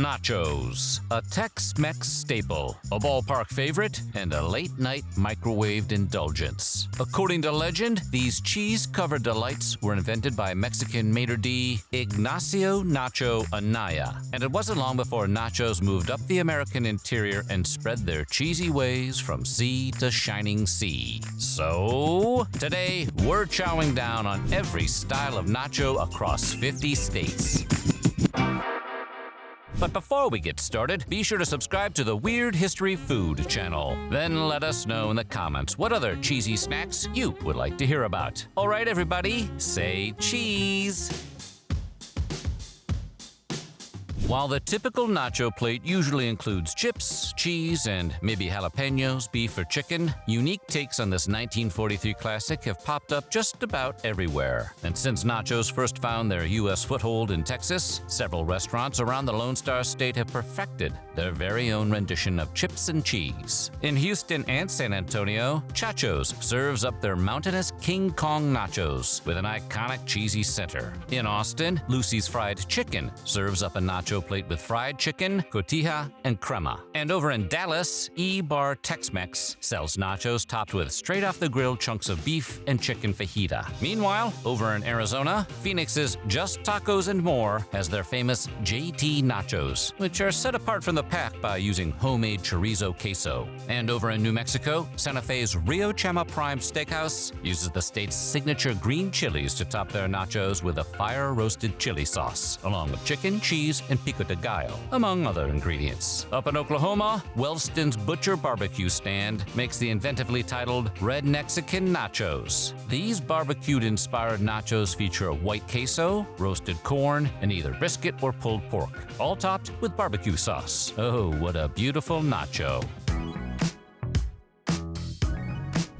Nachos, a Tex-Mex staple, a ballpark favorite, and a late-night microwaved indulgence. According to legend, these cheese-covered delights were invented by Mexican maitre d' Ignacio Nacho Anaya, and it wasn't long before nachos moved up the American interior and spread their cheesy ways from sea to shining sea. So, today, we're chowing down on every style of nacho across 50 states. But before we get started, be sure to subscribe to the Weird History Food channel. Then let us know in the comments what other cheesy snacks you would like to hear about. All right, everybody, say cheese! While the typical nacho plate usually includes chips, cheese, and maybe jalapenos, beef, or chicken, unique takes on this 1943 classic have popped up just about everywhere. And since nachos first found their U.S. foothold in Texas, several restaurants around the Lone Star State have perfected their very own rendition of chips and cheese. In Houston and San Antonio, Nachos serves up their Mountainous King Kong nachos with an iconic cheesy center. In Austin, Lucy's Fried Chicken serves up a nacho plate with fried chicken, cotija, and crema. And over in Dallas, E-Bar Tex-Mex sells nachos topped with straight-off-the-grill chunks of beef and chicken fajita. Meanwhile, over in Arizona, Phoenix's Just Tacos and More has their famous JT Nachos, which are set apart from the pack by using homemade chorizo queso. And over in New Mexico, Santa Fe's Rio Chama Prime Steakhouse uses the state's signature green chilies to top their nachos with a fire-roasted chili sauce, along with chicken, cheese, and pico de gallo, among other ingredients. Up in Oklahoma, Wellston's Butcher Barbecue Stand makes the inventively titled Red Mexican Nachos. These barbecued-inspired nachos feature a white queso, roasted corn, and either brisket or pulled pork, all topped with barbecue sauce. Oh, what a beautiful nacho.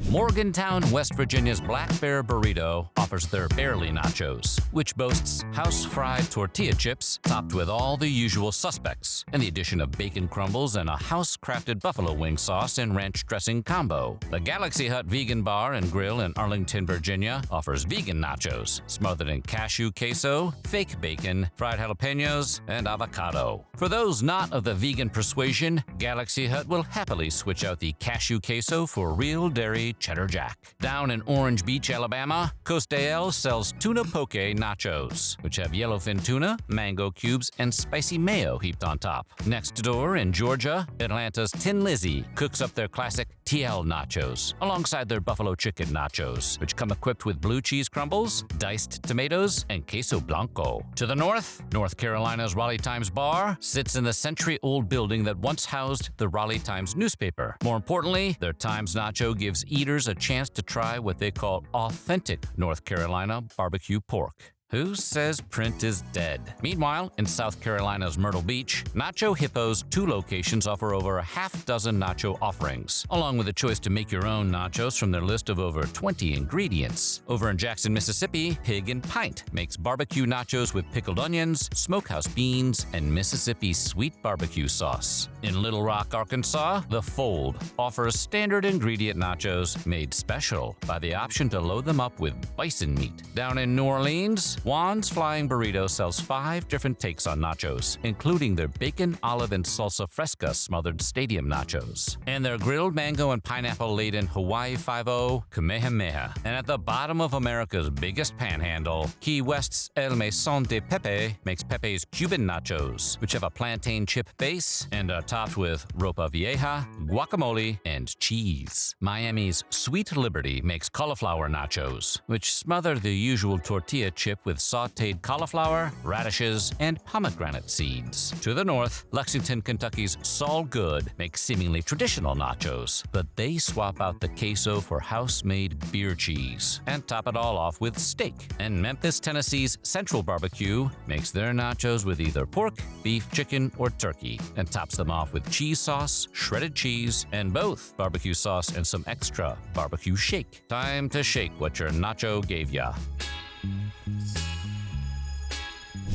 Morgantown, West Virginia's Black Bear Burrito offers their Barely Nachos, which boasts house-fried tortilla chips topped with all the usual suspects, and the addition of bacon crumbles and a house-crafted buffalo wing sauce and ranch dressing combo. The Galaxy Hut Vegan Bar and Grill in Arlington, Virginia offers vegan nachos, smothered in cashew queso, fake bacon, fried jalapenos, and avocado. For those not of the vegan persuasion, Galaxy Hut will happily switch out the cashew queso for real dairy cheddar jack. Down in Orange Beach, Alabama, Costa El sells tuna poke nachos, which have yellowfin tuna, mango cubes, and spicy mayo heaped on top. Next door in Georgia, Atlanta's Tin Lizzy cooks up their classic TL nachos, alongside their buffalo chicken nachos, which come equipped with blue cheese crumbles, diced tomatoes, and queso blanco. To the north, North Carolina's Raleigh Times Bar sits in the century-old building that once housed the Raleigh Times newspaper. More importantly, their Times nacho gives eaters a chance to try what they call authentic North Carolina barbecue pork. Who says print is dead? Meanwhile, in South Carolina's Myrtle Beach, Nacho Hippo's 2 locations offer over a half-dozen nacho offerings, along with a choice to make your own nachos from their list of over 20 ingredients. Over in Jackson, Mississippi, Pig and Pint makes barbecue nachos with pickled onions, smokehouse beans, and Mississippi sweet barbecue sauce. In Little Rock, Arkansas, The Fold offers standard ingredient nachos made special by the option to load them up with bison meat. Down in New Orleans, Juan's Flying Burrito sells 5 different takes on nachos, including their bacon, olive, and salsa fresca smothered stadium nachos, and their grilled mango and pineapple-laden Hawaii 5-0 Kamehameha. And at the bottom of America's biggest panhandle, Key West's El Maison de Pepe makes Pepe's Cuban nachos, which have a plantain chip base and are topped with ropa vieja, guacamole, and cheese. Miami's Sweet Liberty makes cauliflower nachos, which smother the usual tortilla chip with sautéed cauliflower, radishes, and pomegranate seeds. To the north, Lexington, Kentucky's Saul Good makes seemingly traditional nachos, but they swap out the queso for house-made beer cheese and top it all off with steak. And Memphis, Tennessee's Central Barbecue makes their nachos with either pork, beef, chicken, or turkey, and tops them off with cheese sauce, shredded cheese, and both barbecue sauce and some extra barbecue shake. Time to shake what your nacho gave ya.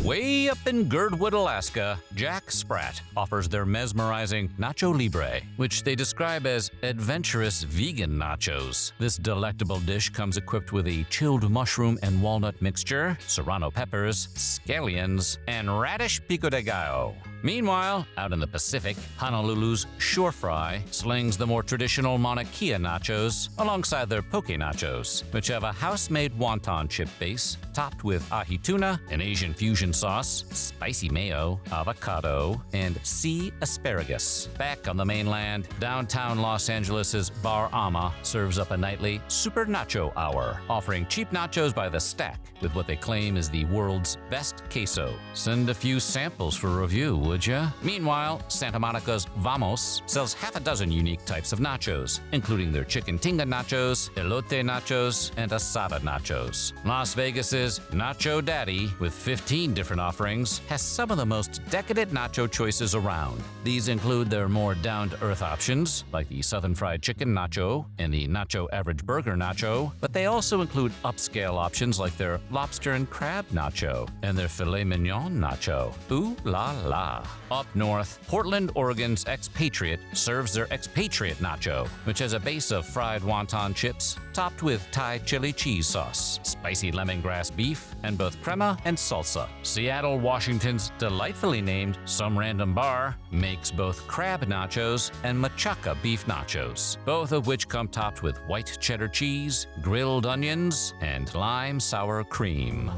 Way up in Girdwood, Alaska, Jack Spratt offers their mesmerizing Nacho Libre, which they describe as adventurous vegan nachos. This delectable dish comes equipped with a chilled mushroom and walnut mixture, serrano peppers, scallions, and radish pico de gallo. Meanwhile, out in the Pacific, Honolulu's Shore Fry slings the more traditional Mauna Kea nachos alongside their poke nachos, which have a house-made wonton chip base topped with ahi tuna, an Asian fusion sauce, spicy mayo, avocado, and sea asparagus. Back on the mainland, downtown Los Angeles' Bar Ama serves up a nightly Super Nacho Hour, offering cheap nachos by the stack with what they claim is the world's best queso. Send a few samples for review, would ya? Meanwhile, Santa Monica's Vamos sells half a dozen unique types of nachos, including their chicken tinga nachos, elote nachos, and asada nachos. Las Vegas's Nacho Daddy, with 15 different offerings, has some of the most decadent nacho choices around. These include their more down-to-earth options, like the Southern Fried Chicken Nacho and the Nacho Average Burger Nacho, but they also include upscale options like their Lobster and Crab Nacho and their Filet Mignon Nacho. Ooh la la. Up north, Portland, Oregon's Expatriate serves their Expatriate Nacho, which has a base of fried wonton chips topped with Thai chili cheese sauce, spicy lemongrass beef, and both crema and salsa. Seattle, Washington's delightfully named Some Random Bar makes both crab nachos and machaca beef nachos, both of which come topped with white cheddar cheese, grilled onions, and lime sour cream.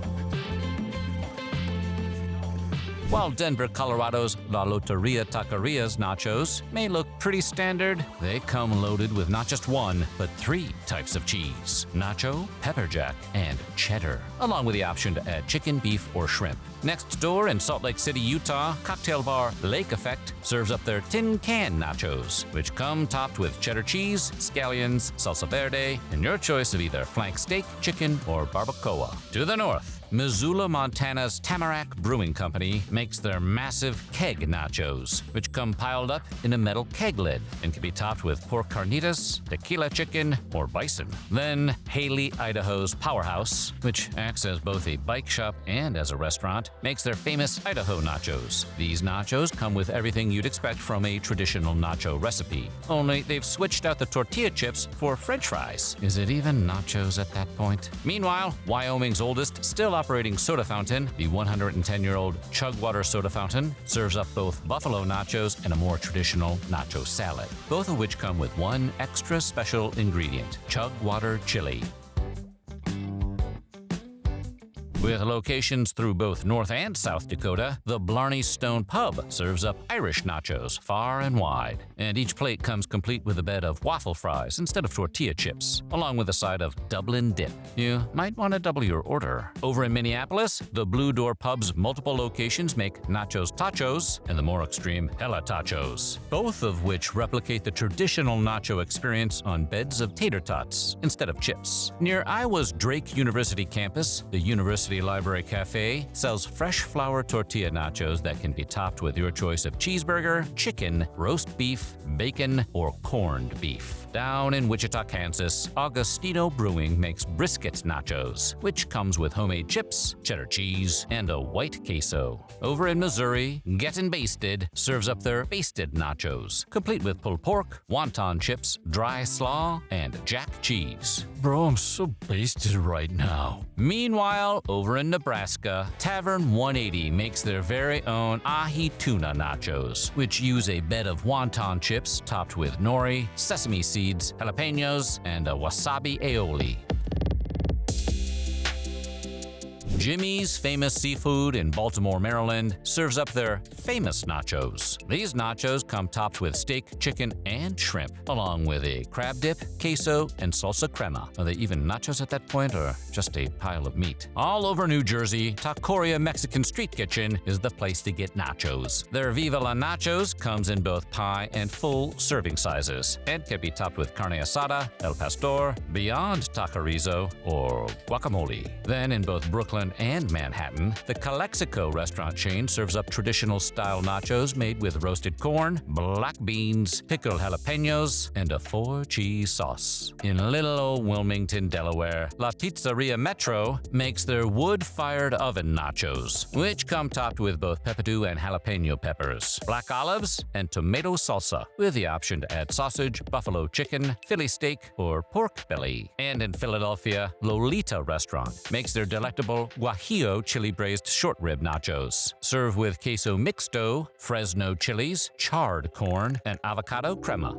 While Denver, Colorado's La Loteria Taqueria's nachos may look pretty standard, they come loaded with not just one, but 3 types of cheese: nacho, pepper jack, and cheddar, along with the option to add chicken, beef, or shrimp. Next door in Salt Lake City, Utah, cocktail bar Lake Effect serves up their tin can nachos, which come topped with cheddar cheese, scallions, salsa verde, and your choice of either flank steak, chicken, or barbacoa. To the north, Missoula, Montana's Tamarack Brewing Company makes their massive keg nachos, which come piled up in a metal keg lid and can be topped with pork carnitas, tequila chicken, or bison. Then Haley, Idaho's Powerhouse, which acts as both a bike shop and as a restaurant, makes their famous Idaho nachos. These nachos come with everything you'd expect from a traditional nacho recipe, only they've switched out the tortilla chips for French fries. Is it even nachos at that point? Meanwhile, Wyoming's oldest still operating soda fountain, the 110-year-old Chugwater Soda Fountain, serves up both buffalo nachos and a more traditional nacho salad, both of which come with one extra special ingredient: Chugwater chili. With locations through both North and South Dakota, the Blarney Stone Pub serves up Irish nachos far and wide. And each plate comes complete with a bed of waffle fries instead of tortilla chips, along with a side of Dublin dip. You might want to double your order. Over in Minneapolis, the Blue Door Pub's multiple locations make Nachos Tachos and the more extreme Hella Tachos, both of which replicate the traditional nacho experience on beds of tater tots instead of chips. Near Iowa's Drake University campus, the University Library Cafe sells fresh flour tortilla nachos that can be topped with your choice of cheeseburger, chicken, roast beef, bacon, or corned beef. Down in Wichita, Kansas, Augustino Brewing makes brisket nachos, which comes with homemade chips, cheddar cheese, and a white queso. Over in Missouri, Gettin' Basted serves up their basted nachos, complete with pulled pork, wonton chips, dry slaw, and jack cheese. Bro, I'm so basted right now. Meanwhile, over in Nebraska, Tavern 180 makes their very own ahi tuna nachos, which use a bed of wonton chips topped with nori, sesame seeds, jalapenos, and a wasabi aioli. Jimmy's Famous Seafood in Baltimore, Maryland serves up their famous nachos. These nachos come topped with steak, chicken, and shrimp, along with a crab dip, queso, and salsa crema. Are they even nachos at that point, or just a pile of meat? All over New Jersey, Taqueria Mexican Street Kitchen is the place to get nachos. Their Viva La Nachos comes in both pie and full serving sizes, and can be topped with carne asada, el pastor, Beyond Taquerizo, or guacamole. Then in both Brooklyn and Manhattan, the Calexico restaurant chain serves up traditional-style nachos made with roasted corn, black beans, pickled jalapenos, and a 4-cheese sauce. In little old Wilmington, Delaware, La Pizzeria Metro makes their wood-fired oven nachos, which come topped with both pepperdew and jalapeno peppers, black olives, and tomato salsa, with the option to add sausage, buffalo chicken, Philly steak, or pork belly. And in Philadelphia, Lolita Restaurant makes their delectable Guajillo chili braised short rib nachos. Serve with queso mixto, Fresno chilies, charred corn, and avocado crema.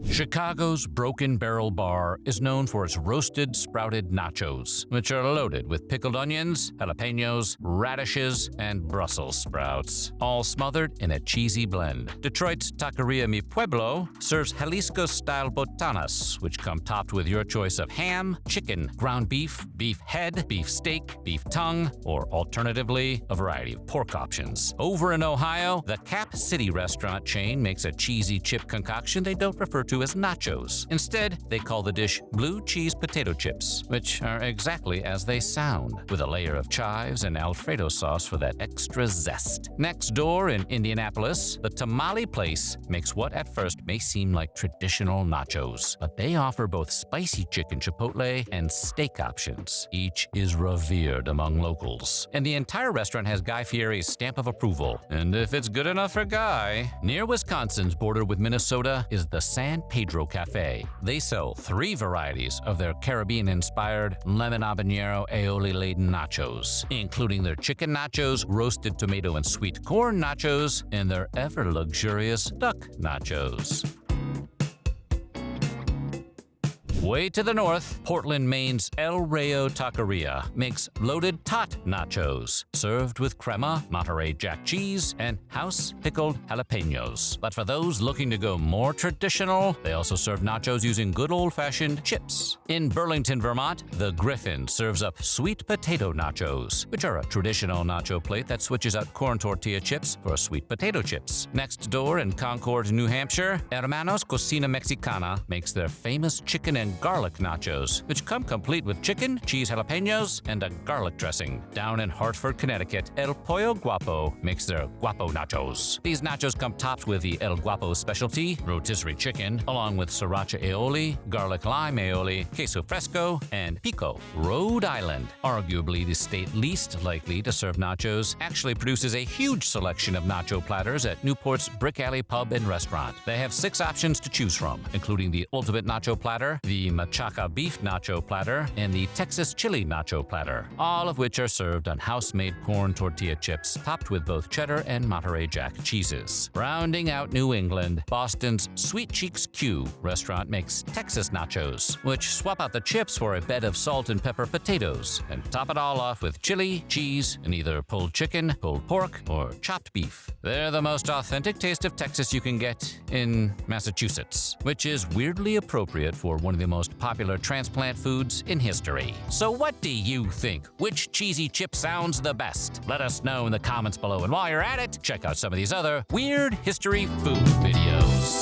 Chicago's Broken Barrel Bar is known for its roasted sprouted nachos, which are loaded with pickled onions, jalapenos, radishes, and Brussels sprouts, all smothered in a cheesy blend. Detroit's Taqueria Mi Pueblo serves Jalisco-style botanas, which come topped with your choice of ham, chicken, ground beef, beef head, beef steak, beef tongue, or alternatively, a variety of pork options. Over in Ohio, the Cap City restaurant chain makes a cheesy chip concoction they don't refer to as nachos. Instead, they call the dish blue cheese potato chips, which are exactly as they sound, with a layer of chives and Alfredo sauce for that extra zest. Next door in Indianapolis, the Tamale Place makes what at first may seem like traditional nachos, but they offer both spicy chicken chipotle and steak options. Each is revered among locals, and the entire restaurant has Guy Fieri's stamp of approval. And if it's good enough for Guy, near Wisconsin's border with Minnesota is the San Pedro Cafe. They sell 3 varieties of their Caribbean-inspired lemon habanero aioli-laden nachos, including their chicken nachos, roasted tomato and sweet corn nachos, and their ever-luxurious duck nachos. Way to the north, Portland, Maine's El Rayo Taqueria makes loaded tot nachos, served with crema, Monterey Jack cheese, and house-pickled jalapenos. But for those looking to go more traditional, they also serve nachos using good old-fashioned chips. In Burlington, Vermont, the Griffin serves up sweet potato nachos, which are a traditional nacho plate that switches out corn tortilla chips for sweet potato chips. Next door in Concord, New Hampshire, Hermanos Cocina Mexicana makes their famous chicken and garlic nachos, which come complete with chicken, cheese jalapenos, and a garlic dressing. Down in Hartford, Connecticut, El Pollo Guapo makes their Guapo nachos. These nachos come topped with the El Guapo specialty, rotisserie chicken, along with sriracha aioli, garlic lime aioli, queso fresco, and pico. Rhode Island, arguably the state least likely to serve nachos, actually produces a huge selection of nacho platters at Newport's Brick Alley Pub and Restaurant. They have 6 options to choose from, including the Ultimate Nacho Platter, the Machaca Beef Nacho Platter, and the Texas Chili Nacho Platter, all of which are served on house-made corn tortilla chips topped with both cheddar and Monterey Jack cheeses. Rounding out New England, Boston's Sweet Cheeks Q restaurant makes Texas nachos, which swap out the chips for a bed of salt and pepper potatoes, and top it all off with chili, cheese, and either pulled chicken, pulled pork, or chopped beef. They're the most authentic taste of Texas you can get in Massachusetts, which is weirdly appropriate for one of the most popular transplant foods in history. So what do you think? Which cheesy chip sounds the best? Let us know in the comments below, and while you're at it, check out some of these other Weird History Food videos.